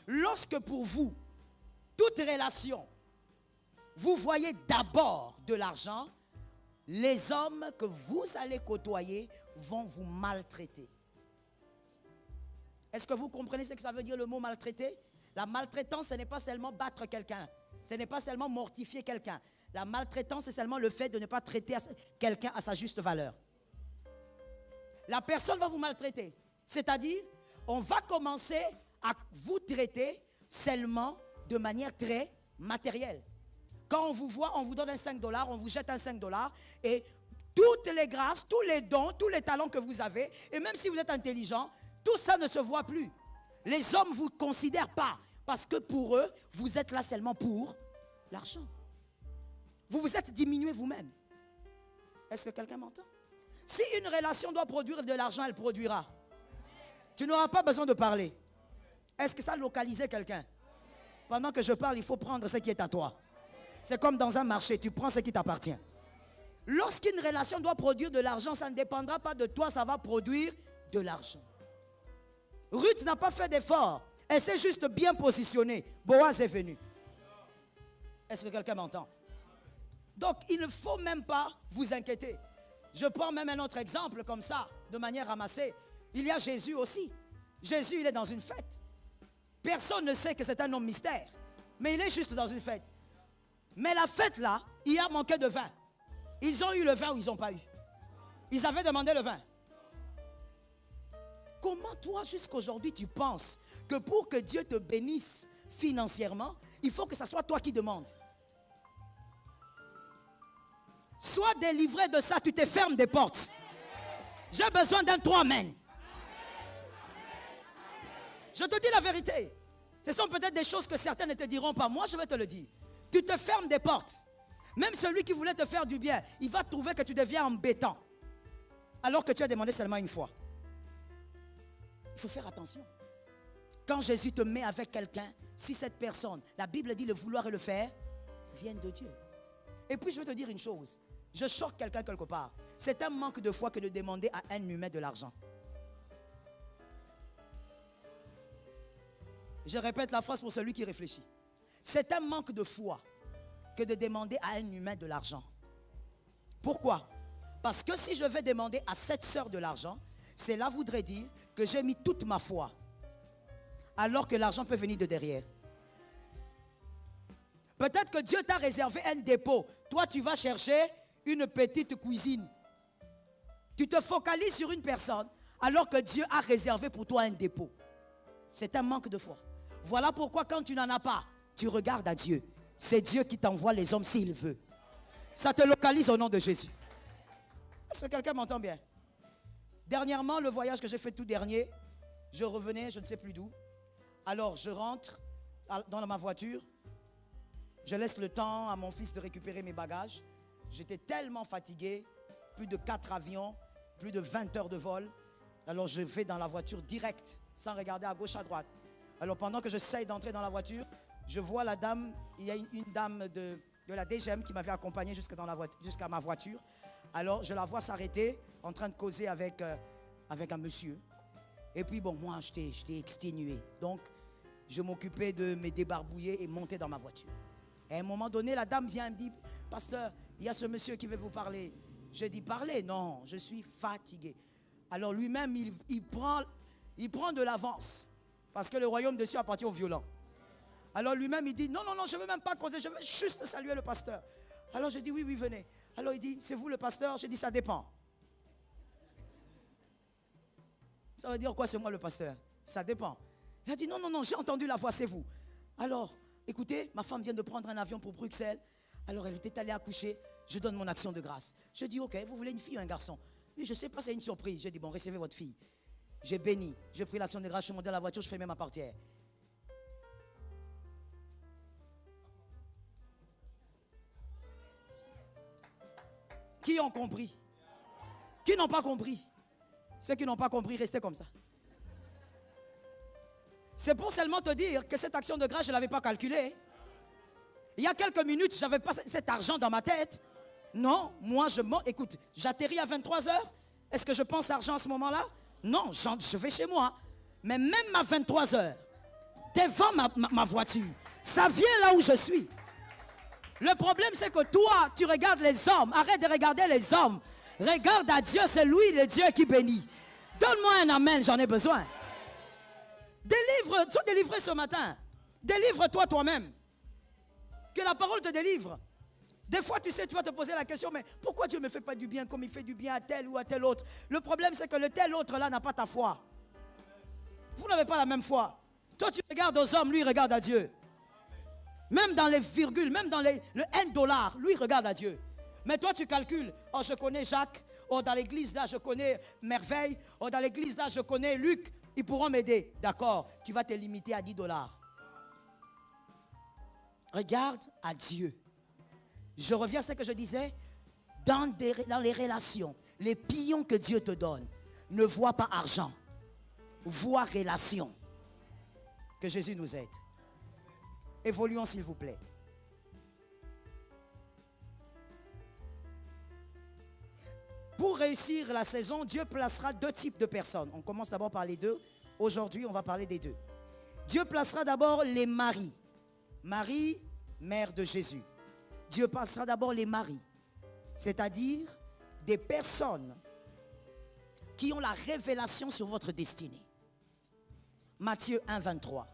Lorsque pour vous, toute relation, vous voyez d'abord de l'argent, les hommes que vous allez côtoyer vont vous maltraiter. Est-ce que vous comprenez ce que ça veut dire le mot maltraiter? La maltraitance, ce n'est pas seulement battre quelqu'un. Ce n'est pas seulement mortifier quelqu'un. La maltraitance, c'est seulement le fait de ne pas traiter quelqu'un à sa juste valeur. La personne va vous maltraiter. C'est-à-dire, on va commencer à vous traiter seulement de manière très matérielle. Quand on vous voit, on vous donne un 5 $, on vous jette un 5 $ et toutes les grâces, tous les dons, tous les talents que vous avez, et même si vous êtes intelligent, tout ça ne se voit plus. Les hommes ne vous considèrent pas parce que pour eux, vous êtes là seulement pour l'argent. Vous vous êtes diminué vous-même. Est-ce que quelqu'un m'entend? Si une relation doit produire de l'argent, elle produira. Tu n'auras pas besoin de parler. Est-ce que ça a localisé quelqu'un? Pendant que je parle, il faut prendre ce qui est à toi. C'est comme dans un marché, tu prends ce qui t'appartient. Lorsqu'une relation doit produire de l'argent, ça ne dépendra pas de toi, ça va produire de l'argent. Ruth n'a pas fait d'effort. Elle s'est juste bien positionnée. Boaz est venu. Est-ce que quelqu'un m'entend? Donc, il ne faut même pas vous inquiéter. Je prends même un autre exemple comme ça, de manière ramassée. Il y a Jésus aussi. Jésus, il est dans une fête. Personne ne sait que c'est un homme mystère. Mais il est juste dans une fête. Mais la fête là, il y a manqué de vin. Ils ont eu le vin ou ils n'ont pas eu? Ils avaient demandé le vin. Comment toi, jusqu'aujourd'hui, tu penses que pour que Dieu te bénisse financièrement, il faut que ce soit toi qui demandes? Sois délivré de ça, tu te fermes des portes. J'ai besoin d'un 3 amen. Je te dis la vérité. Ce sont peut-être des choses que certains ne te diront pas. Moi, je vais te le dire. Tu te fermes des portes. Même celui qui voulait te faire du bien, il va trouver que tu deviens embêtant. Alors que tu as demandé seulement une fois. Il faut faire attention. Quand Jésus te met avec quelqu'un, si cette personne, la Bible dit le vouloir et le faire, viennent de Dieu. Et puis je vais te dire une chose. Je choque quelqu'un quelque part. C'est un manque de foi que de demander à un humain de l'argent. Je répète la phrase pour celui qui réfléchit. C'est un manque de foi que de demander à un humain de l'argent. Pourquoi? Parce que si je vais demander à cette sœur de l'argent, cela voudrait dire que j'ai mis toute ma foi. Alors que l'argent peut venir de derrière. Peut-être que Dieu t'a réservé un dépôt. Toi, tu vas chercher une petite cuisine. Tu te focalises sur une personne alors que Dieu a réservé pour toi un dépôt. C'est un manque de foi. Voilà pourquoi quand tu n'en as pas, tu regardes à Dieu. C'est Dieu qui t'envoie les hommes s'il veut. Ça te localise au nom de Jésus. Est-ce que quelqu'un m'entend bien? Dernièrement, le voyage que j'ai fait tout dernier, je revenais, je ne sais plus d'où. Alors je rentre dans ma voiture. Je laisse le temps à mon fils de récupérer mes bagages. J'étais tellement fatigué. Plus de 4 avions, plus de 20 heures de vol. Alors je vais dans la voiture direct, sans regarder à gauche, à droite. Alors pendant que j'essaye d'entrer dans la voiture, je vois la dame, il y a une dame de la DGM qui m'avait accompagné jusqu'à ma voiture. Alors je la vois s'arrêter, en train de causer avec un monsieur. Et puis bon, moi j'étais exténué. Donc je m'occupais de me débarbouiller et monter dans ma voiture. Et à un moment donné, la dame vient et me dit, pasteur, il y a ce monsieur qui veut vous parler. Je dis, parlez? Non, je suis fatigué. Alors lui-même, il prend de l'avance. Parce que le royaume des cieux appartient aux violents. Alors lui-même, il dit, non, je ne veux même pas causer, je veux juste saluer le pasteur. Alors je dis, oui, venez. Alors il dit, c'est vous le pasteur? Je dis, ça dépend. Ça veut dire quoi, c'est moi le pasteur? Ça dépend. Il a dit, non, j'ai entendu la voix, c'est vous. Alors, écoutez, ma femme vient de prendre un avion pour Bruxelles. Alors elle était allée accoucher, je donne mon action de grâce. Je dis, ok, vous voulez une fille ou un garçon? Mais je ne sais pas, c'est une surprise. J'ai dit, bon, recevez votre fille. J'ai béni, j'ai pris l'action de grâce, je suis monté dans la voiture, je fais même ma portière. Qui ont compris? Qui n'ont pas compris? Ceux qui n'ont pas compris, restez comme ça. C'est pour seulement te dire que cette action de grâce, je ne l'avais pas calculée. Il y a quelques minutes, je n'avais pas cet argent dans ma tête. Non, moi, écoute, j'atterris à 23 h. Est-ce que je pense argent à ce moment-là? Non, je vais chez moi. Mais même à 23 h, devant ma voiture. Ça vient là où je suis. Le problème, c'est que toi, tu regardes les hommes. Arrête de regarder les hommes. Regarde à Dieu, c'est lui le Dieu qui bénit. Donne-moi un amen, j'en ai besoin. Sois délivré ce matin. Délivre-toi toi-même. Que la parole te délivre. Des fois, tu sais, tu vas te poser la question, mais pourquoi Dieu ne me fait pas du bien comme il fait du bien à tel ou à tel autre? Le problème, c'est que le tel autre là n'a pas ta foi. Vous n'avez pas la même foi. Toi, tu regardes aux hommes, lui, il regarde à Dieu. Même dans les virgules, même dans le $1, lui, il regarde à Dieu. Mais toi, tu calcules. Oh, je connais Jacques. Oh, dans l'église, là, je connais Merveille. Oh, dans l'église, là, je connais Luc. Ils pourront m'aider. D'accord, tu vas te limiter à $10. Regarde à Dieu. Je reviens à ce que je disais. Dans les relations, les pions que Dieu te donne, ne vois pas argent. Vois relation. Que Jésus nous aide. Évoluons, s'il vous plaît. Pour réussir la saison, Dieu placera 2 types de personnes. On commence d'abord par les 2. Aujourd'hui, on va parler des 2. Dieu placera d'abord les maris. Marie, mère de Jésus. Dieu placera d'abord les maris. C'est-à-dire des personnes qui ont la révélation sur votre destinée. Matthieu 1, 23.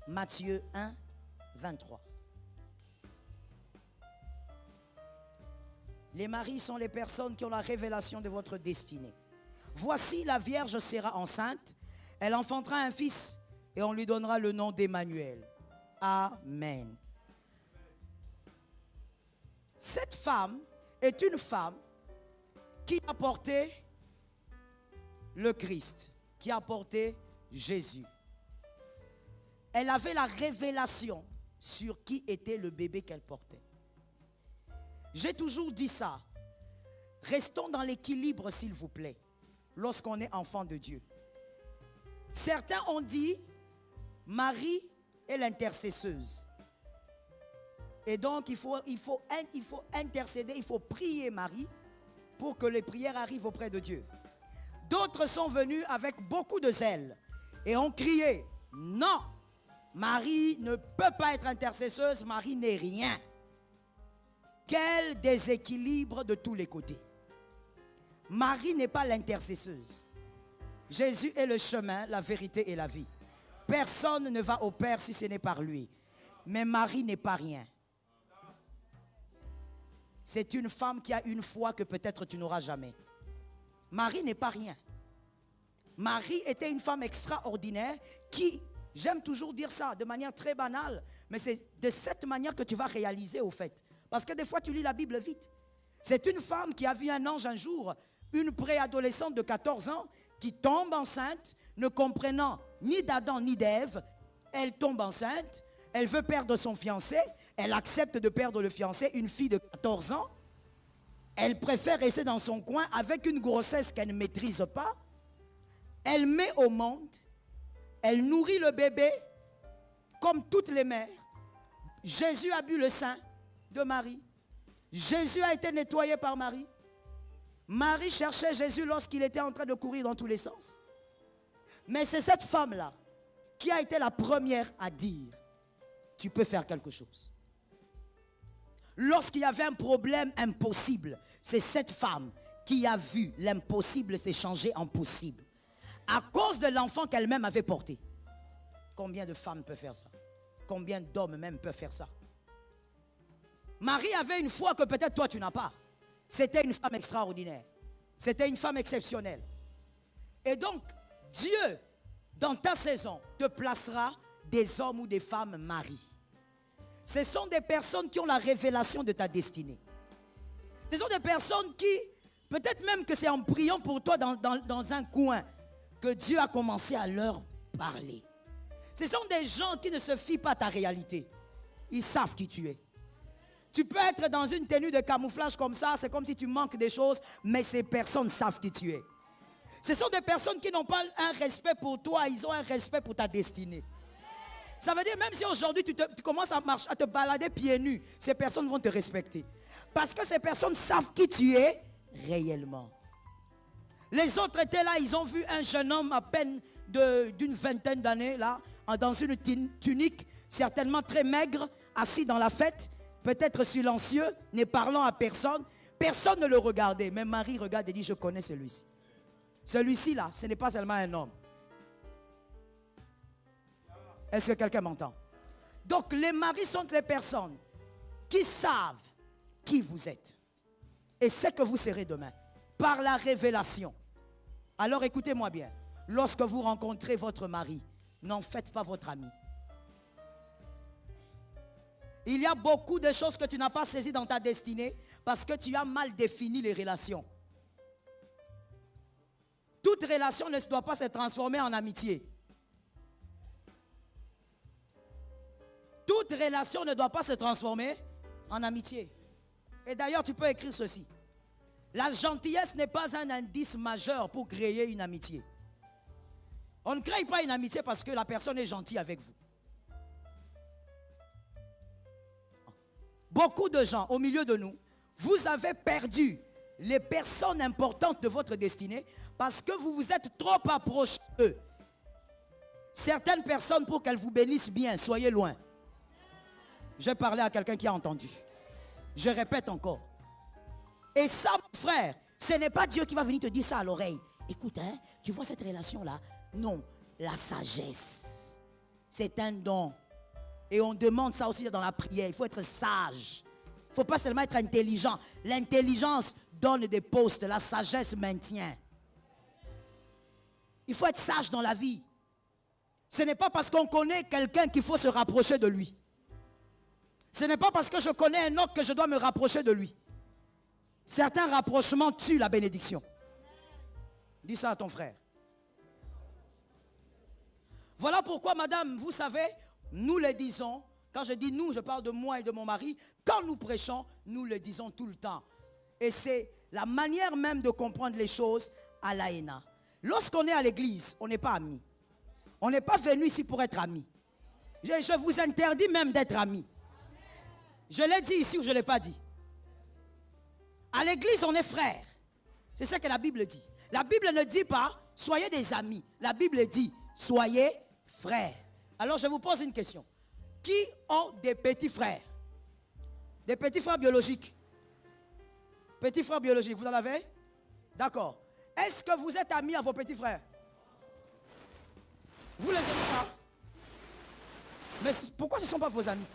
Matthieu 1, 23. Les maris sont les personnes qui ont la révélation de votre destinée. Voici, la Vierge sera enceinte, elle enfantera un fils et on lui donnera le nom d'Emmanuel. Amen. Cette femme est une femme qui a porté le Christ, qui a porté Jésus. Elle avait la révélation sur qui était le bébé qu'elle portait. J'ai toujours dit ça. Restons dans l'équilibre, s'il vous plaît, lorsqu'on est enfant de Dieu. Certains ont dit, Marie est l'intercesseuse. Et donc, il faut intercéder, il faut prier Marie pour que les prières arrivent auprès de Dieu. D'autres sont venus avec beaucoup de zèle et ont crié, non, Marie ne peut pas être intercesseuse, Marie n'est rien. Quel déséquilibre de tous les côtés. Marie n'est pas l'intercesseuse. Jésus est le chemin, la vérité et la vie. Personne ne va au Père si ce n'est par lui. Mais Marie n'est pas rien. C'est une femme qui a une foi que peut-être tu n'auras jamais. Marie n'est pas rien. Marie était une femme extraordinaire qui, j'aime toujours dire ça de manière très banale, mais c'est de cette manière que tu vas réaliser au fait. Parce que des fois tu lis la Bible vite. C'est une femme qui a vu un ange un jour, une préadolescente de 14 ans, qui tombe enceinte, ne comprenant ni d'Adam ni d'Ève. Elle tombe enceinte, elle veut perdre son fiancé, elle accepte de perdre le fiancé, une fille de 14 ans. Elle préfère rester dans son coin avec une grossesse qu'elle ne maîtrise pas. Elle met au monde, elle nourrit le bébé comme toutes les mères. Jésus a bu le sein de Marie. Jésus a été nettoyé par Marie. Marie cherchait Jésus lorsqu'il était en train de courir dans tous les sens. Mais c'est cette femme-là qui a été la première à dire, tu peux faire quelque chose. Lorsqu'il y avait un problème impossible, c'est cette femme qui a vu l'impossible s'échanger en possible. À cause de l'enfant qu'elle-même avait porté. Combien de femmes peuvent faire ça? Combien d'hommes même peuvent faire ça? Marie avait une foi que peut-être toi tu n'as pas. C'était une femme extraordinaire. C'était une femme exceptionnelle. Et donc, Dieu, dans ta saison, te placera des hommes ou des femmes maris. Ce sont des personnes qui ont la révélation de ta destinée. Ce sont des personnes qui, peut-être même que c'est en priant pour toi dans un coin, que Dieu a commencé à leur parler. Ce sont des gens qui ne se fient pas à ta réalité. Ils savent qui tu es. Tu peux être dans une tenue de camouflage comme ça, c'est comme si tu manques des choses, mais ces personnes savent qui tu es. Ce sont des personnes qui n'ont pas un respect pour toi, ils ont un respect pour ta destinée. Ça veut dire, même si aujourd'hui tu commences à marcher, à te balader pieds nus, ces personnes vont te respecter. Parce que ces personnes savent qui tu es réellement. Les autres étaient là, ils ont vu un jeune homme à peine d'une vingtaine d'années, là, dans une tunique, certainement très maigre, assis dans la fête, peut-être silencieux, ne parlant à personne. Personne ne le regardait. Mais Marie regarde et dit, je connais celui-ci. Celui-ci là, ce n'est pas seulement un homme. Est-ce que quelqu'un m'entend? Donc les maris sont les personnes qui savent qui vous êtes et ce que vous serez demain par la révélation. Alors écoutez-moi bien, lorsque vous rencontrez votre mari, n'en faites pas votre ami. Il y a beaucoup de choses que tu n'as pas saisies dans ta destinée parce que tu as mal défini les relations. Toute relation ne doit pas se transformer en amitié. Toute relation ne doit pas se transformer en amitié. Et d'ailleurs, tu peux écrire ceci. La gentillesse n'est pas un indice majeur pour créer une amitié. On ne crée pas une amitié parce que la personne est gentille avec vous. Beaucoup de gens au milieu de nous, vous avez perdu les personnes importantes de votre destinée parce que vous vous êtes trop approchés d'eux. Certaines personnes, pour qu'elles vous bénissent bien, soyez loin. J'ai parlé à quelqu'un qui a entendu. Je répète encore. Et ça, mon frère, ce n'est pas Dieu qui va venir te dire ça à l'oreille. Écoute, hein, tu vois cette relation-là? Non, la sagesse, c'est un don. Et on demande ça aussi dans la prière. Il faut être sage. Il ne faut pas seulement être intelligent. L'intelligence donne des postes. La sagesse maintient. Il faut être sage dans la vie. Ce n'est pas parce qu'on connaît quelqu'un qu'il faut se rapprocher de lui. Ce n'est pas parce que je connais un autre que je dois me rapprocher de lui. Certains rapprochements tuent la bénédiction. Dis ça à ton frère. Voilà pourquoi, madame, vous savez, nous le disons. Quand je dis nous, je parle de moi et de mon mari. Quand nous prêchons, nous le disons tout le temps. Et c'est la manière même de comprendre les choses à l'AENA. Lorsqu'on est à l'église, on n'est pas amis. On n'est pas venu ici pour être amis. Je vous interdis même d'être amis. Je l'ai dit ici ou je ne l'ai pas dit. À l'église, on est frères. C'est ce que la Bible dit. La Bible ne dit pas, soyez des amis. La Bible dit, soyez frères. Alors je vous pose une question. Qui ont des petits frères? Des petits frères biologiques? Petits frères biologiques, vous en avez? D'accord. Est-ce que vous êtes amis à vos petits frères? Vous les aimez pas? Mais pourquoi ce ne sont pas vos amis?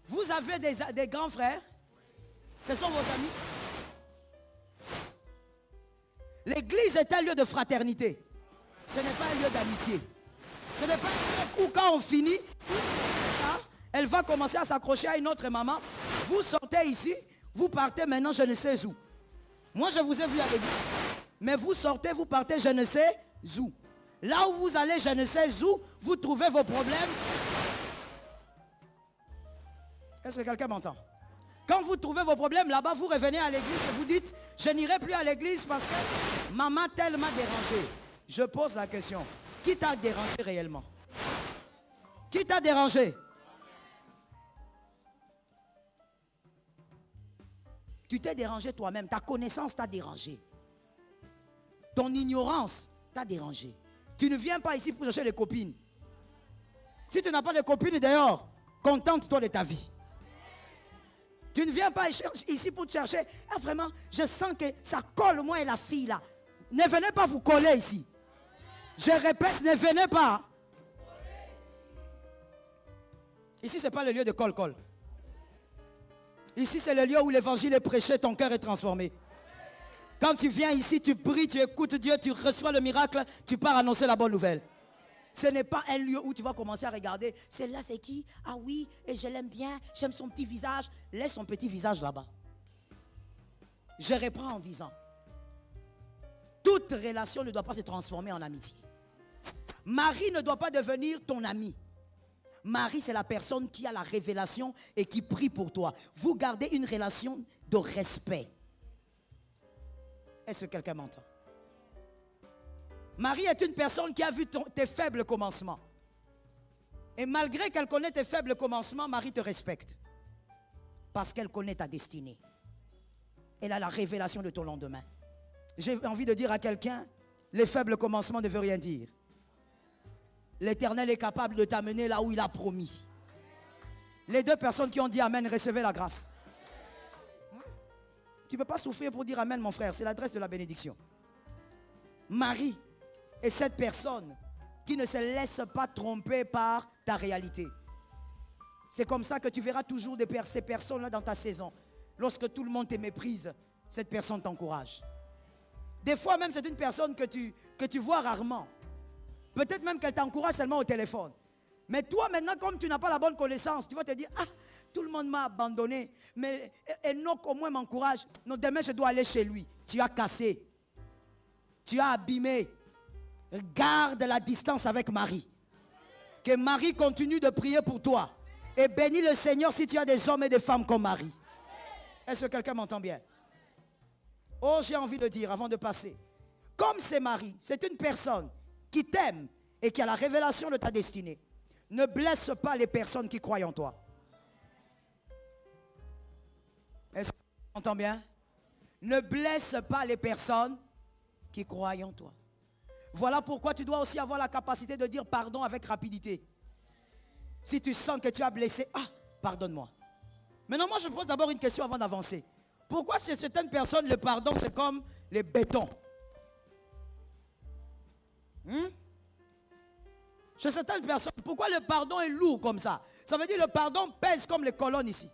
Vous avez des grands frères? Ce sont vos amis? L'église est un lieu de fraternité. Ce n'est pas un lieu d'amitié. Ce n'est pas un lieu où quand on finit, elle va commencer à s'accrocher à une autre maman. Vous sortez ici, vous partez maintenant je ne sais où. Moi je vous ai vu à l'église. Mais vous sortez, vous partez je ne sais où. Là où vous allez je ne sais où, vous trouvez vos problèmes. Est-ce que quelqu'un m'entend? Quand vous trouvez vos problèmes là-bas, vous revenez à l'église et vous dites, je n'irai plus à l'église parce que maman telle m'a dérangé. Je pose la question, qui t'a dérangé réellement? Qui t'a dérangé? Tu t'es dérangé toi-même, ta connaissance t'a dérangé. Ton ignorance t'a dérangé. Tu ne viens pas ici pour chercher des copines. Si tu n'as pas de copines dehors, contente-toi de ta vie. Tu ne viens pas ici pour te chercher. Ah, vraiment, je sens que ça colle moi et la fille là. Ne venez pas vous coller ici. Je répète, ne venez pas. Ici, ce n'est pas le lieu de colle-colle. Ici, c'est le lieu où l'évangile est prêché, ton cœur est transformé. Quand tu viens ici, tu pries, tu écoutes Dieu, tu reçois le miracle, tu pars annoncer la bonne nouvelle. Ce n'est pas un lieu où tu vas commencer à regarder. Celle-là, c'est qui? Ah oui, et je l'aime bien, j'aime son petit visage. Laisse son petit visage là-bas. Je reprends en disant, toute relation ne doit pas se transformer en amitié. Marie ne doit pas devenir ton ami. Marie, c'est la personne qui a la révélation et qui prie pour toi. Vous gardez une relation de respect. Est-ce que quelqu'un m'entend? Marie est une personne qui a vu tes faibles commencements. Et malgré qu'elle connaît tes faibles commencements, Marie te respecte. Parce qu'elle connaît ta destinée. elle a la révélation de ton lendemain. J'ai envie de dire à quelqu'un, les faibles commencements ne veulent rien dire. L'Éternel est capable de t'amener là où il a promis. Les deux personnes qui ont dit Amen, recevez la grâce. Tu ne peux pas souffrir pour dire Amen, mon frère. C'est l'adresse de la bénédiction. Marie est cette personne qui ne se laisse pas tromper par ta réalité. C'est comme ça que tu verras toujours ces personnes-là dans ta saison. Lorsque tout le monde te méprise, cette personne t'encourage. Des fois même, c'est une personne que tu vois rarement. Peut-être même qu'elle t'encourage seulement au téléphone. Mais toi, maintenant, comme tu n'as pas la bonne connaissance, tu vas te dire, ah, tout le monde m'a abandonné. Mais Enoch au moins m'encourage. Non, demain, je dois aller chez lui. Tu as cassé. Tu as abîmé. Garde la distance avec Marie. Que Marie continue de prier pour toi. Et bénis le Seigneur si tu as des hommes et des femmes comme Marie. Est-ce que quelqu'un m'entend bien? Oh, j'ai envie de dire avant de passer. Comme c'est Marie, c'est une personne qui t'aime et qui a la révélation de ta destinée. Ne blesse pas les personnes qui croient en toi. Est-ce que tu m'entends bien? Ne blesse pas les personnes qui croient en toi. Voilà pourquoi tu dois aussi avoir la capacité de dire pardon avec rapidité. Si tu sens que tu as blessé, ah, pardonne-moi. Maintenant, moi, je pose d'abord une question avant d'avancer. Pourquoi chez certaines personnes, le pardon, c'est comme les bétons? Chez certaines personnes, pourquoi le pardon est lourd comme ça? Ça veut dire que le pardon pèse comme les colonnes ici.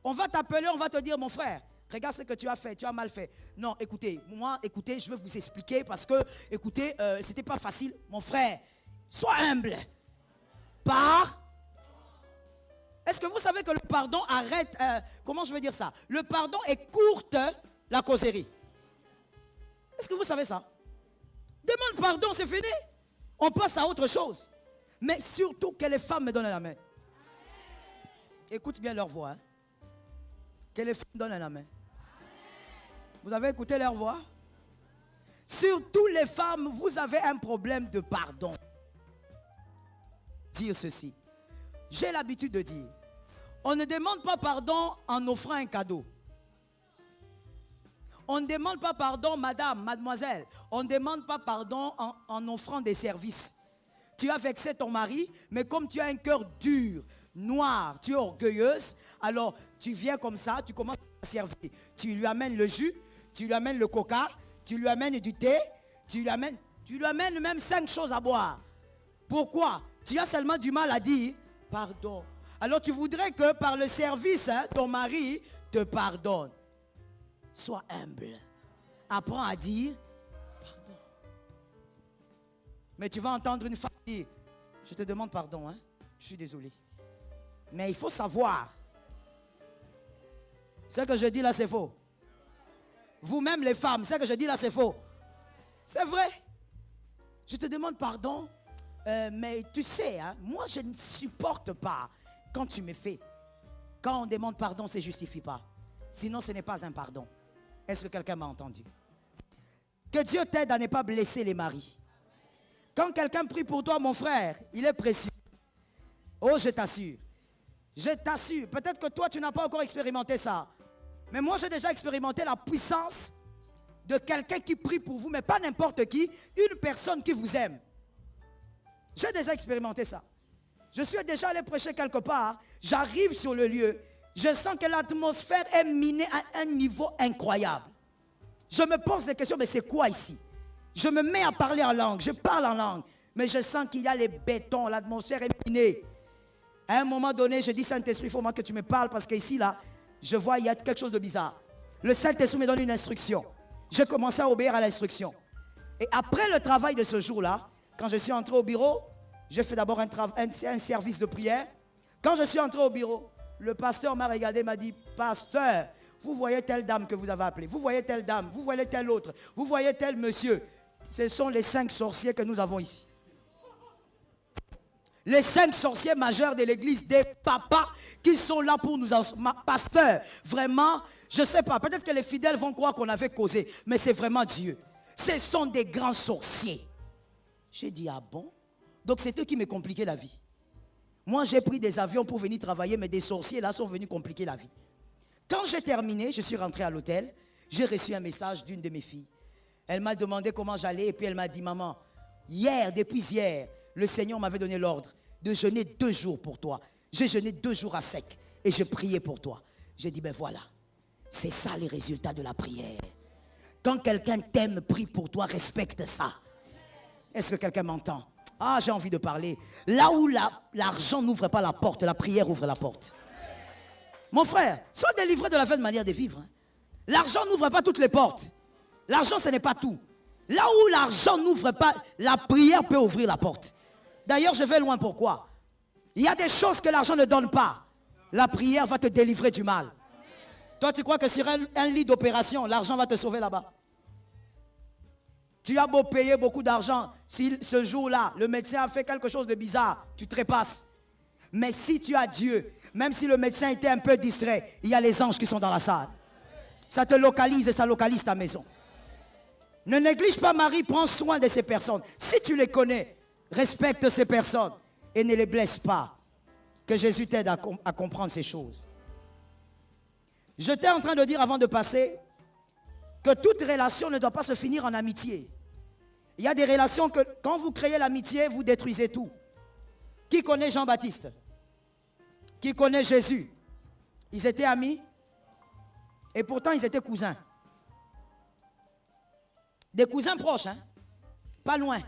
On va t'appeler, on va te dire, mon frère, regarde ce que tu as fait, tu as mal fait. Non, écoutez, je vais vous expliquer parce que, écoutez, c'était pas facile. Mon frère, sois humble. Est-ce que vous savez que le pardon arrête, comment je veux dire ça? Le pardon écourte la causerie. Est-ce que vous savez ça? Demande pardon, c'est fini. On passe à autre chose. Mais surtout que les femmes me donnent la main. Écoute bien leur voix. Hein. Que les femmes donnent la main. Vous avez écouté leur voix? Surtout les femmes, vous avez un problème de pardon. Dire ceci. J'ai l'habitude de dire, on ne demande pas pardon en offrant un cadeau. On ne demande pas pardon, madame, mademoiselle. On ne demande pas pardon en offrant des services. Tu as vexé ton mari, mais comme tu as un cœur dur, noir, tu es orgueilleuse, alors tu viens comme ça, tu commences à servir. Tu lui amènes le jus, tu lui amènes le coca, tu lui amènes du thé, tu lui amènes même 5 choses à boire. Pourquoi? Tu as seulement du mal à dire pardon. Alors tu voudrais que par le service, ton mari te pardonne. Sois humble. Apprends à dire pardon. Mais tu vas entendre une femme dire, je te demande pardon, hein? Je suis désolé. Mais il faut savoir. Ce que je dis là, c'est faux. Vous-même les femmes, ce que je dis là, c'est faux. C'est vrai. Je te demande pardon. Mais tu sais, hein, moi je ne supporte pas quand tu me fais. Quand on demande pardon, ça ne justifie pas. Sinon, ce n'est pas un pardon. Est-ce que quelqu'un m'a entendu? Que Dieu t'aide à ne pas blesser les maris. Quand quelqu'un prie pour toi, mon frère, il est précieux. Oh, je t'assure. Je t'assure. Peut-être que toi, tu n'as pas encore expérimenté ça. Mais moi, j'ai déjà expérimenté la puissance de quelqu'un qui prie pour vous, mais pas n'importe qui, une personne qui vous aime. J'ai déjà expérimenté ça. Je suis déjà allé prêcher quelque part. J'arrive sur le lieu. Je sens que l'atmosphère est minée à un niveau incroyable. Je me pose des questions, mais c'est quoi ici? Je me mets à parler en langue. Je parle en langue. Mais je sens qu'il y a les bétons. L'atmosphère est minée. À un moment donné, je dis, Saint-Esprit, il faut moi que tu me parles parce qu'ici, là, je vois, il y a quelque chose de bizarre. Le Saint-Esprit me donne une instruction. J'ai commencé à obéir à l'instruction. Et après le travail de ce jour-là, quand je suis entré au bureau, j'ai fait d'abord un service de prière. Quand je suis entré au bureau, le pasteur m'a regardé et m'a dit, pasteur, vous voyez telle dame que vous avez appelée, vous voyez telle dame, vous voyez tel autre, vous voyez tel monsieur. Ce sont les 5 sorciers que nous avons ici. Les 5 sorciers majeurs de l'église, des papas qui sont là pour nous enseigner. Pasteur, vraiment, je ne sais pas, peut-être que les fidèles vont croire qu'on avait causé, mais c'est vraiment Dieu. Ce sont des grands sorciers. J'ai dit, ah bon? Donc c'est eux qui me compliquaient la vie. Moi j'ai pris des avions pour venir travailler, mais des sorciers là sont venus compliquer la vie. Quand j'ai terminé, je suis rentré à l'hôtel. J'ai reçu un message d'une de mes filles. Elle m'a demandé comment j'allais et puis elle m'a dit, maman, depuis hier, le Seigneur m'avait donné l'ordre de jeûner 2 jours pour toi. J'ai jeûné 2 jours à sec et je priais pour toi. J'ai dit, ben voilà, c'est ça les résultats de la prière. Quand quelqu'un t'aime, prie pour toi, respecte ça. Est-ce que quelqu'un m'entend? Ah, j'ai envie de parler. Là où l'argent n'ouvre pas la porte, la prière ouvre la porte. Mon frère, sois délivré de la vaine manière de vivre. L'argent n'ouvre pas toutes les portes. L'argent, ce n'est pas tout. Là où l'argent n'ouvre pas, la prière peut ouvrir la porte. D'ailleurs, je vais loin, pourquoi? Il y a des choses que l'argent ne donne pas. La prière va te délivrer du mal. Toi, tu crois que sur un lit d'opération, l'argent va te sauver là-bas? Tu as beau payer beaucoup d'argent, si ce jour-là, le médecin a fait quelque chose de bizarre, tu trépasses. Mais si tu as Dieu, même si le médecin était un peu distrait, il y a les anges qui sont dans la salle. Ça te localise et ça localise ta maison. Ne néglige pas Marie, prends soin de ces personnes. Si tu les connais, respecte ces personnes et ne les blesse pas. Que Jésus t'aide à comprendre ces choses. J'étais en train de dire avant de passer que toute relation ne doit pas se finir en amitié. Il y a des relations que quand vous créez l'amitié, vous détruisez tout. Qui connaît Jean-Baptiste? Qui connaît Jésus? Ils étaient amis et pourtant ils étaient cousins. Des cousins proches, hein? Pas loin.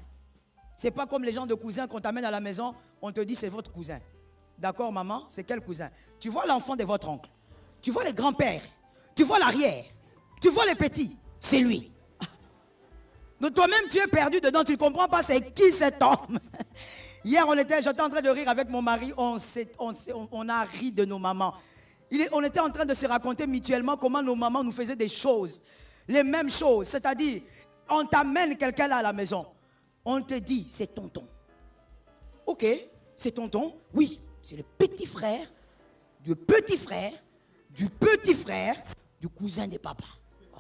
C'est pas comme les gens de cousins qu'on t'amène à la maison, on te dit c'est votre cousin. D'accord maman, c'est quel cousin? Tu vois l'enfant de votre oncle, tu vois les grands-pères, tu vois l'arrière, tu vois les petits, c'est lui. Donc toi-même tu es perdu dedans, tu ne comprends pas c'est qui cet homme. Hier j'étais en train de rire avec mon mari, on a ri de nos mamans. On était en train de se raconter mutuellement comment nos mamans nous faisaient des choses. Les mêmes choses, c'est-à-dire on t'amène quelqu'un là à la maison. On te dit, c'est tonton. Ok, c'est tonton. Oui, c'est le petit frère du petit frère du petit frère du cousin de papa. Oh.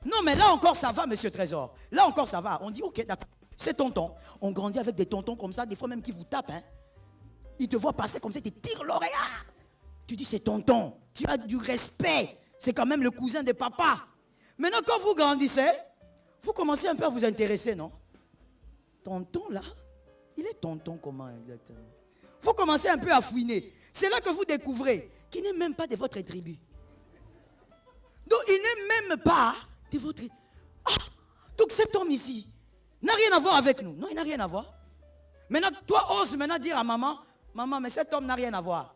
Non, mais là encore ça va, monsieur Trésor. Là encore ça va. On dit, ok, d'accord, c'est tonton. On grandit avec des tontons comme ça, des fois même qui vous tapent. Hein. Ils te voient passer comme ça, ils te tirent l'oreille. Tu dis, c'est tonton. Tu as du respect. C'est quand même le cousin de papa. Maintenant, quand vous grandissez, vous commencez un peu à vous intéresser, non? Tonton, là, il est tonton comment exactement? Vous commencez un peu à fouiner. C'est là que vous découvrez qu'il n'est même pas de votre tribu. Donc, il n'est même pas de votre... Ah, donc cet homme ici n'a rien à voir avec nous. Non, il n'a rien à voir. Maintenant, toi, ose maintenant dire à maman, maman, mais cet homme n'a rien à voir.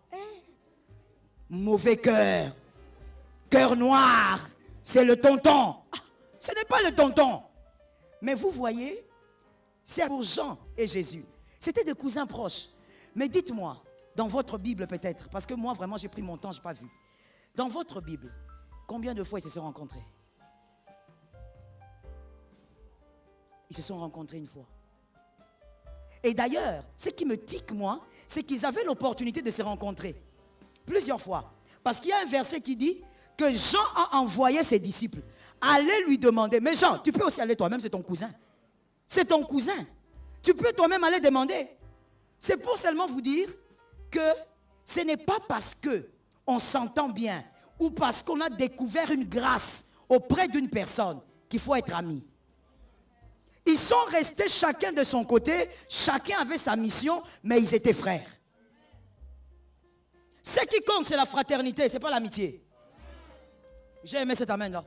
Mauvais cœur. Cœur noir. C'est le tonton. Ah, ce n'est pas le tonton. Mais vous voyez, c'est pour Jean et Jésus. C'était des cousins proches. Mais dites-moi, dans votre Bible peut-être, parce que moi vraiment j'ai pris mon temps, je n'ai pas vu. Dans votre Bible, combien de fois ils se sont rencontrés? Ils se sont rencontrés une fois. Et d'ailleurs, ce qui me tique moi, c'est qu'ils avaient l'opportunité de se rencontrer plusieurs fois. Parce qu'il y a un verset qui dit que Jean a envoyé ses disciples. Allez lui demander. Mais Jean, tu peux aussi aller toi-même, c'est ton cousin. C'est ton cousin. Tu peux toi-même aller demander. C'est pour seulement vous dire que ce n'est pas parce qu'on s'entend bien ou parce qu'on a découvert une grâce auprès d'une personne qu'il faut être amis. Ils sont restés chacun de son côté, chacun avait sa mission, mais ils étaient frères. Ce qui compte, c'est la fraternité, ce n'est pas l'amitié. J'ai aimé cet amen là.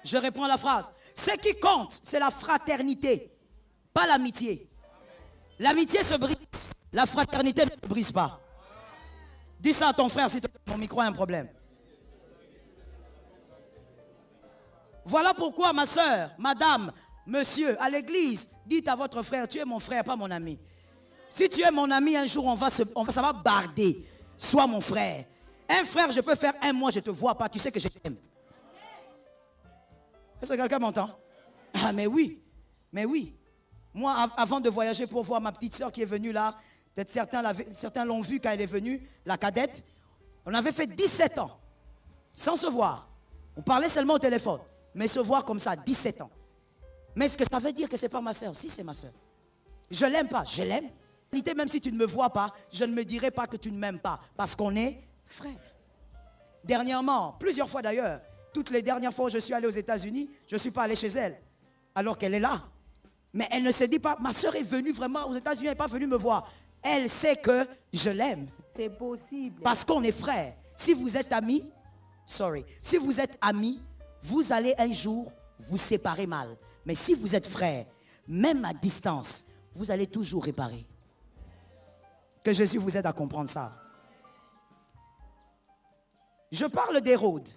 Je reprends la phrase. Ce qui compte, c'est la fraternité, pas l'amitié. L'amitié se brise, la fraternité ne se brise pas. Dis ça à ton frère si ton micro a un problème. Voilà pourquoi ma soeur, madame, monsieur, à l'église, dites à votre frère, tu es mon frère, pas mon ami. Si tu es mon ami, un jour, ça va barder. Sois mon frère. Un frère, je peux faire un mois, je ne te vois pas, tu sais que je t'aime. Est-ce que quelqu'un m'entend? Ah, mais oui, mais oui. Moi, avant de voyager pour voir ma petite soeur qui est venue là, peut-être certains l'ont vue quand elle est venue, la cadette, on avait fait 17 ans, sans se voir. On parlait seulement au téléphone, mais se voir comme ça, 17 ans. Mais est-ce que ça veut dire que ce n'est pas ma soeur? Si, c'est ma soeur. Je ne l'aime pas, je l'aime. Même si tu ne me vois pas, je ne me dirai pas que tu ne m'aimes pas, parce qu'on est frères. Dernièrement, plusieurs fois d'ailleurs, toutes les dernières fois où je suis allé aux États-Unis, je ne suis pas allé chez elle, alors qu'elle est là. Mais elle ne se dit pas, ma soeur est venue vraiment aux États-Unis, elle n'est pas venue me voir. Elle sait que je l'aime. C'est possible. Parce qu'on est frères. Si vous êtes amis, si vous êtes amis, vous allez un jour vous séparer mal. Mais si vous êtes frères, même à distance, vous allez toujours réparer. Que Jésus vous aide à comprendre ça. Je parle d'Hérode.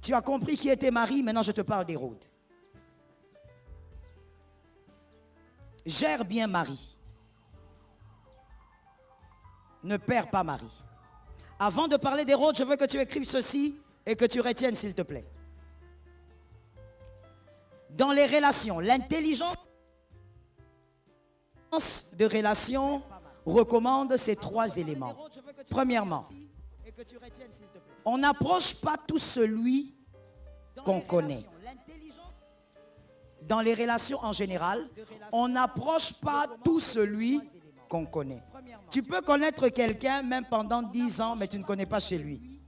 Tu as compris qui était Marie, maintenant je te parle d'Hérode. Gère bien Marie. Ne perds pas Marie. Avant de parler d'Hérode, je veux que tu écrives ceci et que tu retiennes, s'il te plaît. Dans les relations, l'intelligence de relation recommande ces trois éléments. Premièrement, on n'approche pas tout celui qu'on connaît. Dans les relations en général, on n'approche pas tout celui qu'on connaît. Tu peux connaître quelqu'un même pendant 10 ans, mais tu ne connais pas chez lui.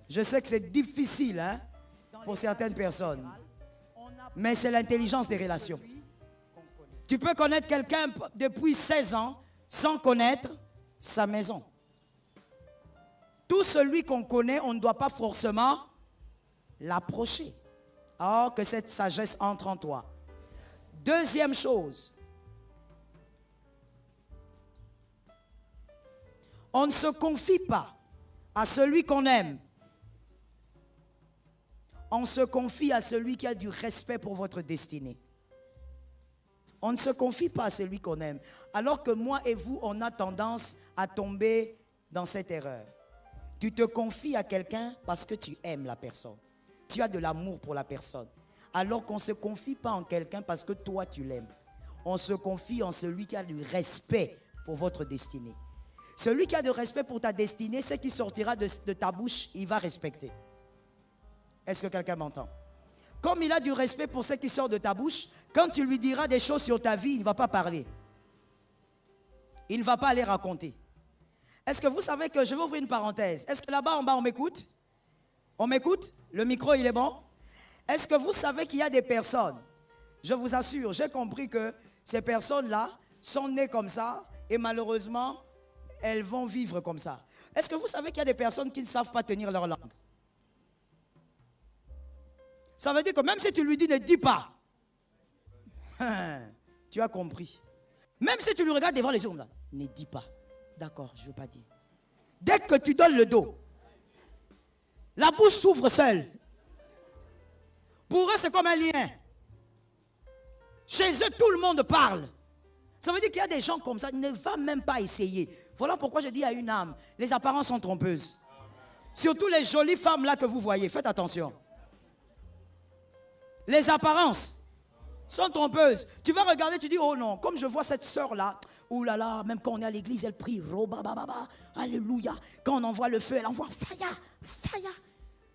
Je sais que c'est difficile hein, pour certaines personnes, mais c'est l'intelligence des relations. Tu peux connaître quelqu'un depuis 16 ans sans connaître sa maison. Tout celui qu'on connaît, on ne doit pas forcément l'approcher. Or, que cette sagesse entre en toi. Deuxième chose, on ne se confie pas à celui qu'on aime. On se confie à celui qui a du respect pour votre destinée. On ne se confie pas à celui qu'on aime. Alors que moi et vous, on a tendance à tomber dans cette erreur. Tu te confies à quelqu'un parce que tu aimes la personne. Tu as de l'amour pour la personne. Alors qu'on ne se confie pas en quelqu'un parce que toi, tu l'aimes. On se confie en celui qui a du respect pour votre destinée. Celui qui a du respect pour ta destinée, ce qui sortira de ta bouche, il va respecter. Est-ce que quelqu'un m'entend? Comme il a du respect pour ce qui sort de ta bouche, quand tu lui diras des choses sur ta vie, il ne va pas parler. Il ne va pas aller raconter. Est-ce que vous savez que, je vais ouvrir une parenthèse, est-ce que là-bas en bas on m'écoute? On m'écoute? Le micro il est bon? Est-ce que vous savez qu'il y a des personnes, je vous assure, j'ai compris que ces personnes-là sont nées comme ça et malheureusement, elles vont vivre comme ça. Est-ce que vous savez qu'il y a des personnes qui ne savent pas tenir leur langue? Ça veut dire que même si tu lui dis ne dis pas, tu as compris. Même si tu lui regardes devant les yeux, là, ne dis pas. D'accord, je ne veux pas dire. Dès que tu donnes le dos, la bouche s'ouvre seule. Pour eux, c'est comme un lien. Chez eux, tout le monde parle. Ça veut dire qu'il y a des gens comme ça, ne va même pas essayer. Voilà pourquoi je dis à une âme, les apparences sont trompeuses. Surtout les jolies femmes là que vous voyez, faites attention. Les apparences sont trompeuses. Tu vas regarder, tu dis, oh non, comme je vois cette sœur-là, oh là là, même quand on est à l'église, elle prie, alléluia. Quand on envoie le feu, elle envoie faya, faya.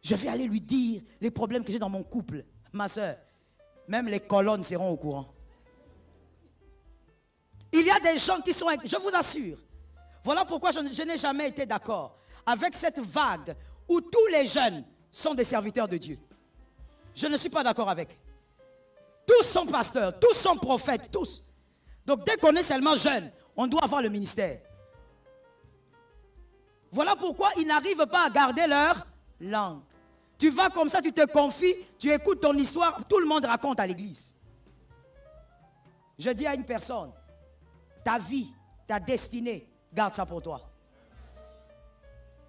Je vais aller lui dire les problèmes que j'ai dans mon couple. Ma sœur, même les colonnes seront au courant. Il y a des gens qui sont, je vous assure, voilà pourquoi je n'ai jamais été d'accord avec cette vague où tous les jeunes sont des serviteurs de Dieu. Je ne suis pas d'accord avec. Tous sont pasteurs, tous sont prophètes, tous. Donc dès qu'on est seulement jeune, on doit avoir le ministère. Voilà pourquoi ils n'arrivent pas à garder leur langue. Tu vas comme ça, tu te confies, tu écoutes ton histoire, tout le monde raconte à l'église. Je dis à une personne, ta vie, ta destinée, garde ça pour toi.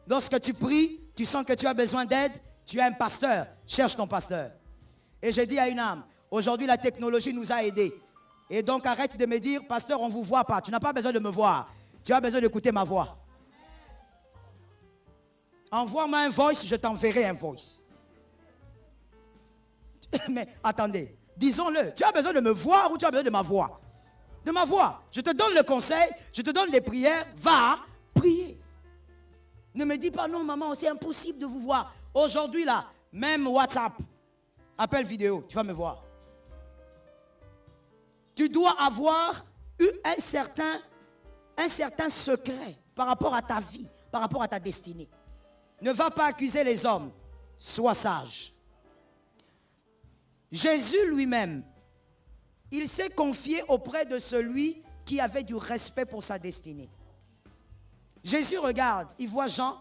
Lorsque tu pries, tu sens que tu as besoin d'aide, tu as un pasteur, cherche ton pasteur. Et je dis à une âme, aujourd'hui la technologie nous a aidés. Et donc arrête de me dire, pasteur, on ne vous voit pas. Tu n'as pas besoin de me voir. Tu as besoin d'écouter ma voix. Envoie-moi un voice, je t'enverrai un voice. Mais attendez, disons-le, tu as besoin de me voir ou tu as besoin de ma voix? De ma voix. Je te donne le conseil, je te donne les prières, va prier. Ne me dis pas non maman, c'est impossible de vous voir. Aujourd'hui là, même WhatsApp, appel vidéo, tu vas me voir. Tu dois avoir eu un certain secret par rapport à ta vie, par rapport à ta destinée. Ne va pas accuser les hommes. Sois sage. Jésus lui-même, il s'est confié auprès de celui qui avait du respect pour sa destinée. Jésus regarde, il voit Jean,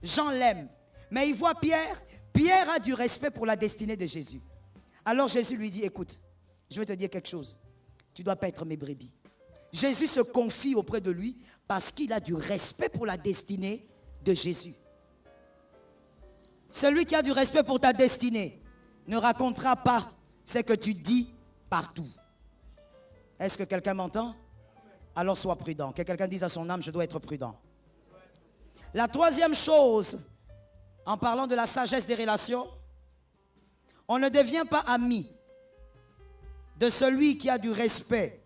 Jean l'aime. Mais il voit Pierre, Pierre a du respect pour la destinée de Jésus. Alors Jésus lui dit, écoute, je vais te dire quelque chose. Tu ne dois pas être mes brebis. Jésus se confie auprès de lui parce qu'il a du respect pour la destinée de Jésus. Celui qui a du respect pour ta destinée ne racontera pas ce que tu dis partout. Est-ce que quelqu'un m'entend? Alors sois prudent. Que quelqu'un dise à son âme, je dois être prudent. La troisième chose, en parlant de la sagesse des relations, on ne devient pas ami de celui qui a du respect.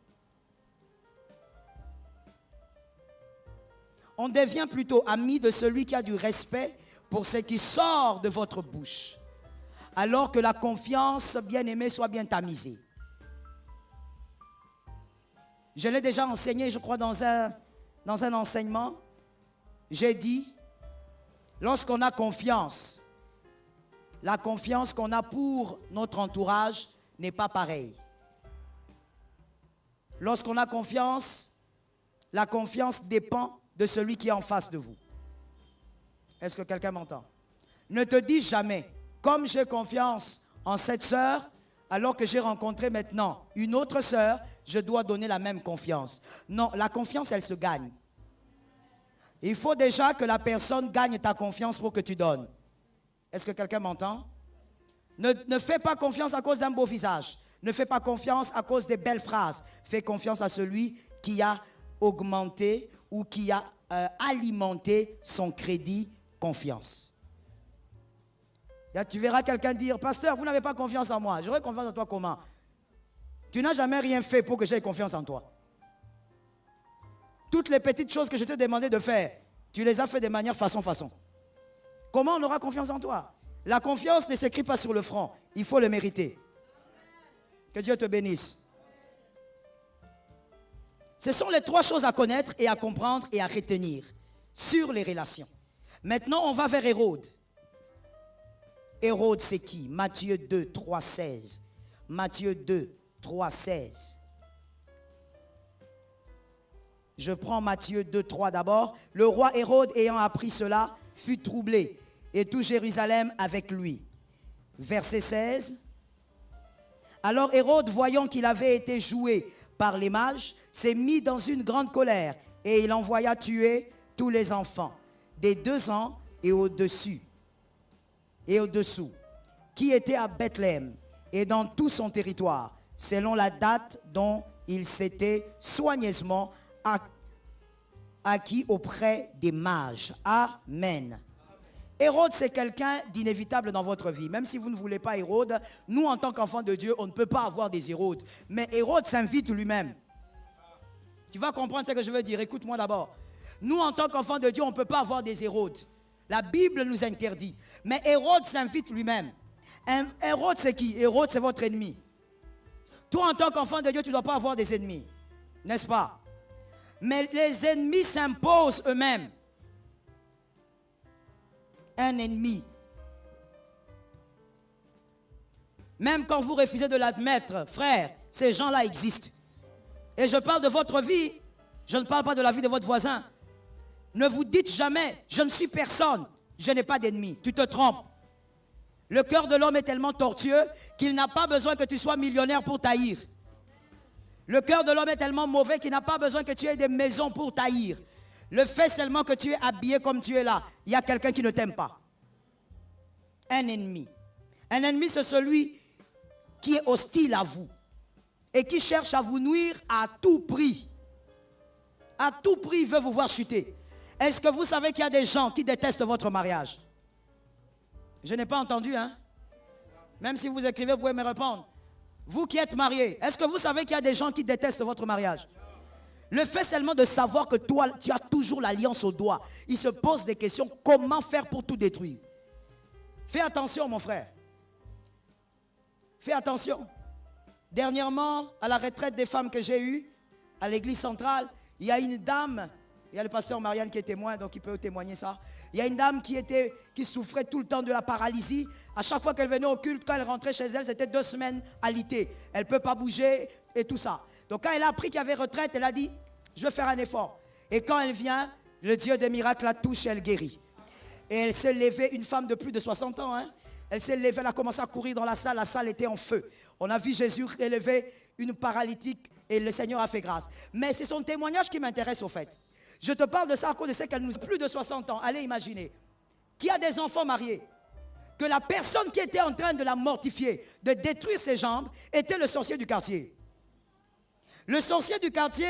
On devient plutôt ami de celui qui a du respect pour ce qui sort de votre bouche. Alors que la confiance, bien-aimée, soit bien tamisée. Je l'ai déjà enseigné, je crois, dans un enseignement. J'ai dit, lorsqu'on a confiance, la confiance qu'on a pour notre entourage n'est pas pareille. Lorsqu'on a confiance, la confiance dépend de celui qui est en face de vous. Est-ce que quelqu'un m'entend? Ne te dis jamais, comme j'ai confiance en cette sœur, alors que j'ai rencontré maintenant une autre sœur, je dois donner la même confiance. Non, la confiance, elle se gagne. Il faut déjà que la personne gagne ta confiance pour que tu donnes. Est-ce que quelqu'un m'entend? Ne fais pas confiance à cause d'un beau visage. Ne fais pas confiance à cause des belles phrases. Fais confiance à celui qui a augmenté ou qui a alimenté son crédit confiance. Là, tu verras quelqu'un dire, pasteur, vous n'avez pas confiance en moi. J'aurais confiance en toi comment? Tu n'as jamais rien fait pour que j'aie confiance en toi. Toutes les petites choses que je te demandais de faire, tu les as fait de manière façon. Comment on aura confiance en toi? La confiance ne s'écrit pas sur le front. Il faut le mériter. Que Dieu te bénisse. Ce sont les trois choses à connaître et à comprendre et à retenir sur les relations. Maintenant, on va vers Hérode. Hérode, c'est qui? Matthieu 2, 3, 16. Matthieu 2, 3, 16. Je prends Matthieu 2, 3 d'abord. Le roi Hérode, ayant appris cela, fut troublé, et tout Jérusalem avec lui. Verset 16. Alors Hérode, voyant qu'il avait été joué par les mages, s'est mis dans une grande colère, et il envoya tuer tous les enfants, des 2 ans et au-dessous, qui étaient à Bethléem, et dans tout son territoire, selon la date dont il s'était soigneusement acquis auprès des mages. Amen. Hérode, c'est quelqu'un d'inévitable dans votre vie. Même si vous ne voulez pas Hérode, nous, en tant qu'enfants de Dieu, on ne peut pas avoir des Hérodes. Mais Hérode s'invite lui-même. Tu vas comprendre ce que je veux dire. Écoute-moi d'abord. Nous, en tant qu'enfants de Dieu, on ne peut pas avoir des Hérodes. La Bible nous interdit. Mais Hérode s'invite lui-même. Hérode, c'est qui? Hérode, c'est votre ennemi. Toi, en tant qu'enfant de Dieu, tu ne dois pas avoir des ennemis. N'est-ce pas? Mais les ennemis s'imposent eux-mêmes. Un ennemi. Même quand vous refusez de l'admettre, frère, ces gens-là existent. Et je parle de votre vie, je ne parle pas de la vie de votre voisin. Ne vous dites jamais, je ne suis personne, je n'ai pas d'ennemi. Tu te trompes. Le cœur de l'homme est tellement tortueux qu'il n'a pas besoin que tu sois millionnaire pour t'haïr. Le cœur de l'homme est tellement mauvais qu'il n'a pas besoin que tu aies des maisons pour t'haïr. Le fait seulement que tu es habillé comme tu es là, il y a quelqu'un qui ne t'aime pas. Un ennemi. Un ennemi, c'est celui qui est hostile à vous et qui cherche à vous nuire à tout prix. À tout prix, il veut vous voir chuter. Est-ce que vous savez qu'il y a des gens qui détestent votre mariage? Je n'ai pas entendu, hein? Même si vous écrivez, vous pouvez me répondre. Vous qui êtes mariés, est-ce que vous savez qu'il y a des gens qui détestent votre mariage? Le fait seulement de savoir que toi, tu as toujours l'alliance au doigt, il se pose des questions, comment faire pour tout détruire? Fais attention, mon frère. Fais attention. Dernièrement, à la retraite des femmes que j'ai eue, à l'église centrale, il y a une dame Il y a le pasteur Marianne qui est témoin, donc il peut témoigner ça. Il y a une dame qui souffrait tout le temps de la paralysie. À chaque fois qu'elle venait au culte, quand elle rentrait chez elle, c'était 2 semaines alitée. Elle ne peut pas bouger et tout ça. Donc quand elle a appris qu'il y avait retraite, elle a dit, je vais faire un effort. Et quand elle vient, le Dieu des miracles la touche et elle guérit. Et elle s'est levée, une femme de plus de 60 ans, hein. Elle s'est levée, elle a commencé à courir dans la salle était en feu. On a vu Jésus élever une paralytique et le Seigneur a fait grâce. Mais c'est son témoignage qui m'intéresse au fait. Je te parle de ça à cause de ce qu'elle nous a plus de 60 ans. Allez imaginer, qui a des enfants mariés, que la personne qui était en train de la mortifier, de détruire ses jambes, était le sorcier du quartier. Le sorcier du quartier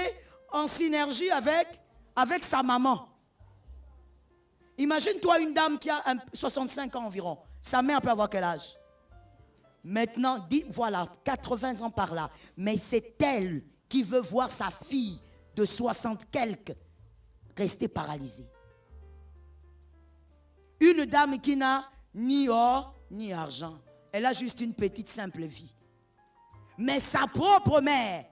en synergie avec sa maman. Imagine-toi une dame qui a 65 ans environ. Sa mère peut avoir quel âge? Maintenant, dit, voilà, 80 ans par là. Mais c'est elle qui veut voir sa fille de 60 quelques rester paralysée. Une dame qui n'a ni or, ni argent. Elle a juste une petite simple vie. Mais sa propre mère,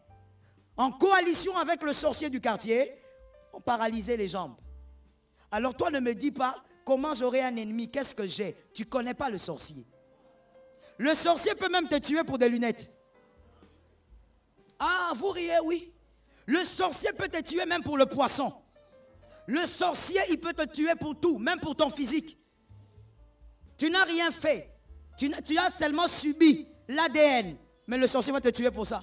en coalition avec le sorcier du quartier, ont paralysé les jambes. Alors toi, ne me dis pas comment j'aurai un ennemi, qu'est-ce que j'ai? Tu ne connais pas le sorcier. Le sorcier peut même te tuer pour des lunettes. Ah, vous riez, oui. Le sorcier peut te tuer même pour le poisson. Le sorcier, il peut te tuer pour tout, même pour ton physique. Tu n'as rien fait. Tu as seulement subi l'ADN. Mais le sorcier va te tuer pour ça.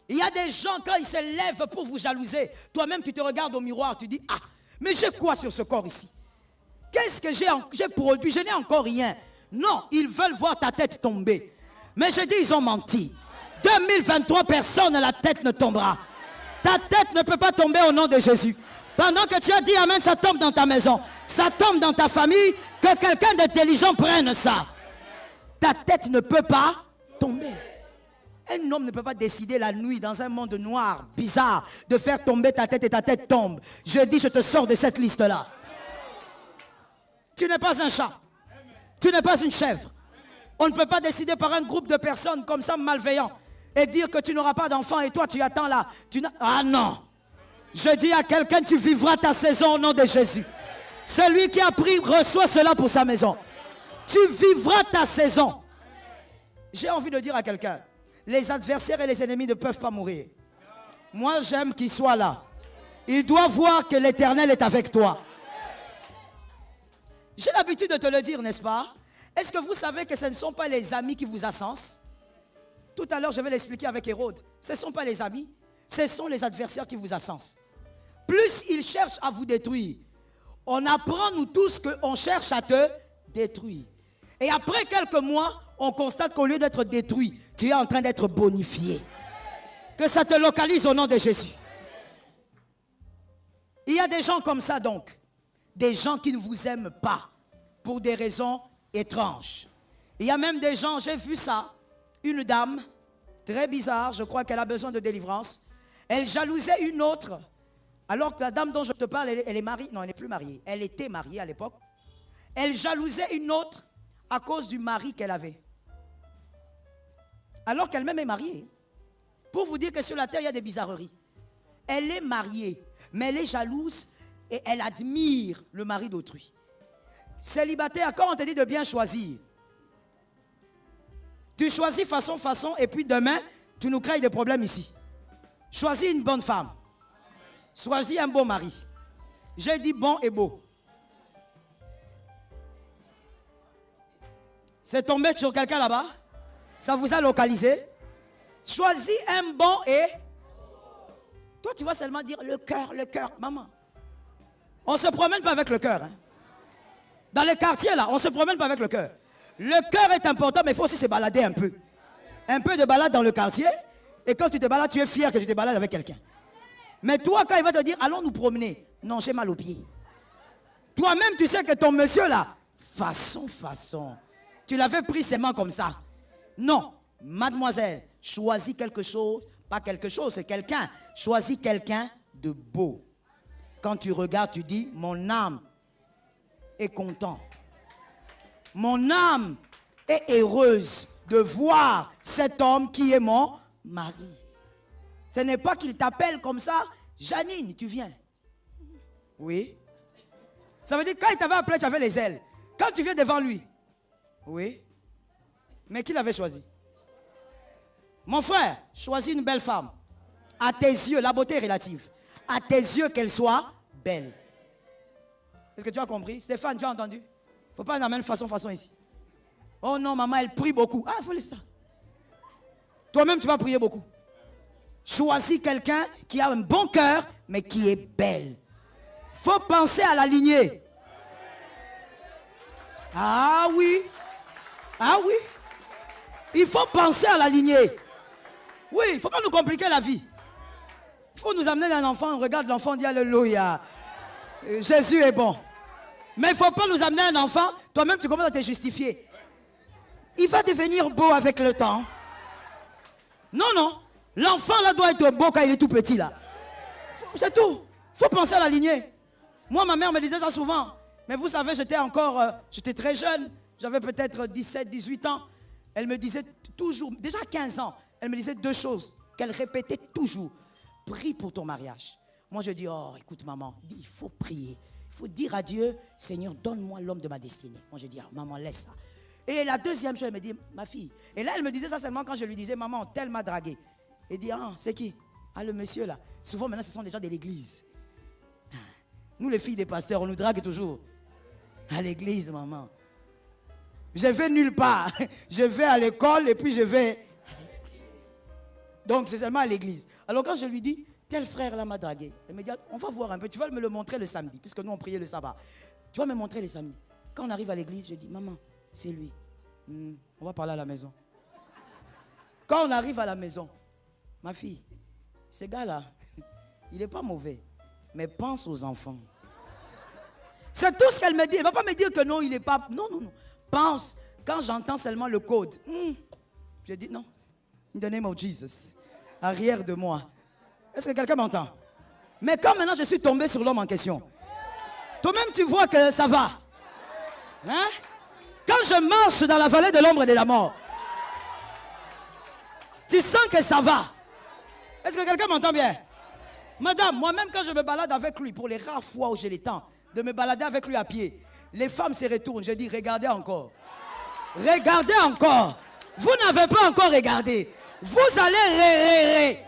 Il y a des gens, quand ils se lèvent pour vous jalouser, toi-même tu te regardes au miroir, tu dis, ah, mais j'ai quoi sur ce corps ici? Qu'est-ce que j'ai produit? Je n'ai encore rien. Non, ils veulent voir ta tête tomber. Mais je dis, ils ont menti. 2023, personne, la tête ne tombera. Ta tête ne peut pas tomber au nom de Jésus. Pendant que tu as dit amen, ça tombe dans ta maison. Ça tombe dans ta famille. Que quelqu'un d'intelligent prenne ça. Ta tête ne peut pas tomber. Un homme ne peut pas décider la nuit dans un monde noir, bizarre, de faire tomber ta tête et ta tête tombe. Je dis, je te sors de cette liste-là. Tu n'es pas un chat. Tu n'es pas une chèvre. On ne peut pas décider par un groupe de personnes comme ça malveillants et dire que tu n'auras pas d'enfant et toi tu attends là. Ah non. Je dis à quelqu'un, tu vivras ta saison au nom de Jésus. Celui qui a pris reçoit cela pour sa maison. Tu vivras ta saison. J'ai envie de dire à quelqu'un, les adversaires et les ennemis ne peuvent pas mourir. Moi j'aime qu'ils soient là. Ils doivent voir que l'Éternel est avec toi. J'ai l'habitude de te le dire, n'est-ce pas? Est-ce que vous savez que ce ne sont pas les amis qui vous ascensent? Tout à l'heure, je vais l'expliquer avec Hérode. Ce ne sont pas les amis, ce sont les adversaires qui vous ascensent. Plus ils cherchent à vous détruire, on apprend nous tous qu'on cherche à te détruire. Et après quelques mois, on constate qu'au lieu d'être détruit, tu es en train d'être bonifié. Que ça te localise au nom de Jésus. Il y a des gens comme ça donc. Des gens qui ne vous aiment pas pour des raisons étranges. Il y a même des gens, j'ai vu ça, une dame très bizarre, je crois qu'elle a besoin de délivrance. Elle jalousait une autre, alors que la dame dont je te parle, elle est mariée. Non, elle n'est plus mariée. Elle était mariée à l'époque. Elle jalousait une autre à cause du mari qu'elle avait. Alors qu'elle-même est mariée. Pour vous dire que sur la terre, il y a des bizarreries. Elle est mariée, mais elle est jalouse et elle admire le mari d'autrui. Célibataire, quand on te dit de bien choisir, tu choisis façon, et puis demain, tu nous crées des problèmes ici. Choisis une bonne femme. Choisis un beau mari. J'ai dit bon et beau. C'est tombé sur quelqu'un là-bas? Ça vous a localisé? Choisis un bon et... Toi, tu vas seulement dire le cœur, maman. On ne se promène pas avec le cœur. Hein. Dans les quartiers, là, on ne se promène pas avec le cœur. Le cœur est important, mais il faut aussi se balader un peu. Un peu de balade dans le quartier. Et quand tu te balades, tu es fier que tu te balades avec quelqu'un. Mais toi, quand il va te dire, allons nous promener. Non, j'ai mal aux pieds. Toi-même, tu sais que ton monsieur, là, façon. Tu l'avais pris seulement comme ça. Non, mademoiselle, choisis quelque chose. Pas quelque chose, c'est quelqu'un. Choisis quelqu'un de beau. Quand tu regardes, tu dis, mon âme est content. Mon âme est heureuse de voir cet homme qui est mon mari. Ce n'est pas qu'il t'appelle comme ça, Janine, tu viens? Oui. Ça veut dire quand il t'avait appelé, tu avais les ailes. Quand tu viens devant lui? Oui. Mais qui l'avait choisi? Mon frère, choisis une belle femme. À tes yeux, la beauté est relative. À tes yeux, qu'elle soit belle. Est-ce que tu as compris? Stéphane, tu as entendu? Il ne faut pas la même façon ici. Oh non, maman, elle prie beaucoup. Ah, il faut laisser ça. Toi-même, tu vas prier beaucoup. Choisis quelqu'un qui a un bon cœur, mais qui est belle. Il faut penser à la lignée. Ah oui. Ah oui. Il faut penser à la lignée. Oui, il ne faut pas nous compliquer la vie. Il faut nous amener un enfant, on regarde l'enfant, on dit alléluia. Jésus est bon. Mais il ne faut pas nous amener un enfant, toi-même tu commences à te justifier. Il va devenir beau avec le temps. Non, non. L'enfant là doit être beau quand il est tout petit là. C'est tout. Il faut penser à la lignée. Moi, ma mère me disait ça souvent. Mais vous savez, j'étais très jeune. J'avais peut-être 17, 18 ans. Elle me disait toujours, déjà 15 ans, elle me disait deux choses qu'elle répétait toujours. Prie pour ton mariage. Moi, je dis, oh, écoute, maman, il faut prier. Il faut dire à Dieu, Seigneur, donne-moi l'homme de ma destinée. Moi, je dis, ah, maman, laisse ça. Et la deuxième chose, elle me dit, ma fille. Et là, elle me disait ça seulement quand je lui disais, maman, tel m'a dragué. Elle dit, ah, c'est qui? Ah, le monsieur là. Souvent, maintenant, ce sont des gens de l'église. Nous, les filles des pasteurs, on nous drague toujours. À l'église, maman. Je vais nulle part. Je vais à l'école et puis je vais à l'église. Donc, c'est seulement à l'église. Alors, quand je lui dis, tel frère là m'a dragué, elle me dit, on va voir un peu. Tu vas me le montrer le samedi, puisque nous, on priait le sabbat. Tu vas me montrer le samedi. Quand on arrive à l'église, je dis, maman, c'est lui. On va parler à la maison. Quand on arrive à la maison, ma fille, ce gars-là, il n'est pas mauvais, mais pense aux enfants. C'est tout ce qu'elle me dit. Elle ne va pas me dire que non, il n'est pas... Non, non, non. Pense, quand j'entends seulement le code, je dis non. In the name of Jesus. Arrière de moi. Est-ce que quelqu'un m'entend? Mais quand maintenant je suis tombé sur l'homme en question, toi-même tu vois que ça va. Hein? Quand je marche dans la vallée de l'ombre et de la mort, tu sens que ça va. Est-ce que quelqu'un m'entend bien? Madame, moi-même quand je me balade avec lui, pour les rares fois où j'ai le temps de me balader avec lui à pied, les femmes se retournent. Je dis, regardez encore. Regardez encore. Vous n'avez pas encore regardé. Vous allez